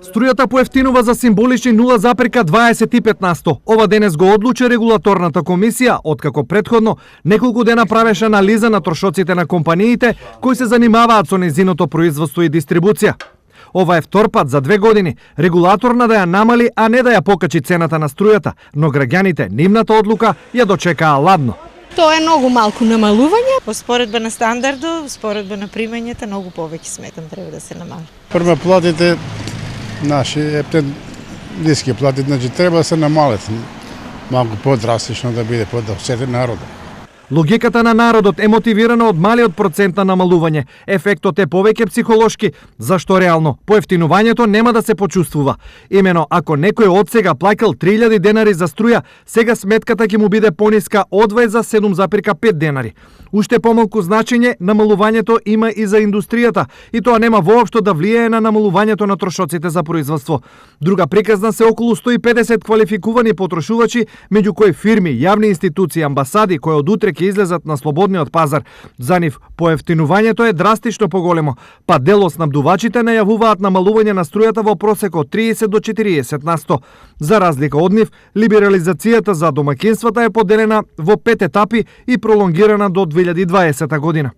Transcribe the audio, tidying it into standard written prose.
Струјата поевтинува за символични 0,25%. Ова денес го одлучи регулаторната комисија, откако претходно неколку дена правеше анализа на трошоците на компаниите кои се занимаваат со незиното производство и дистрибуција. Ова е втор пат за 2 години регулаторна да ја намали, а не да ја покачи цената на струјата, но граѓаните нивната одлука ја дочекаа ладно. Тоа е многу малку намалување. По споредба на стандардо, споредба на примањата, многу повеќе сметам треба да се намали. Прво платите наши ептен ниски платите, значи треба да се намалат малку подрастично да биде подосетен народот. Логиката на народот е мотивирана од малиот процент на намалување. Ефектот е повеќе психолошки, зашто реално поевтинувањето нема да се почувствува. Имено, ако некој од сега плакал 3000 денари за струја, сега сметката ќе му биде пониска одвај за 7,5 денари. Уште помалку значење намалувањето има и за индустријата, и тоа нема воопшто да влијае на намалувањето на трошоците за производство. Друга приказна се околу 150 квалификувани потрошувачи, меѓу кои фирми, јавни институции, амбасади кои од утре ќе излезат на слободниот пазар. За нив поевтинувањето е драстично поголемо, па дел од снабдувачите најавуваат намалување на струјата во просек од 30 до 40%. За разлика од нив, либерализацијата за домаќинствата е поделена во 5 етапи и пролонгирана до 2020 година.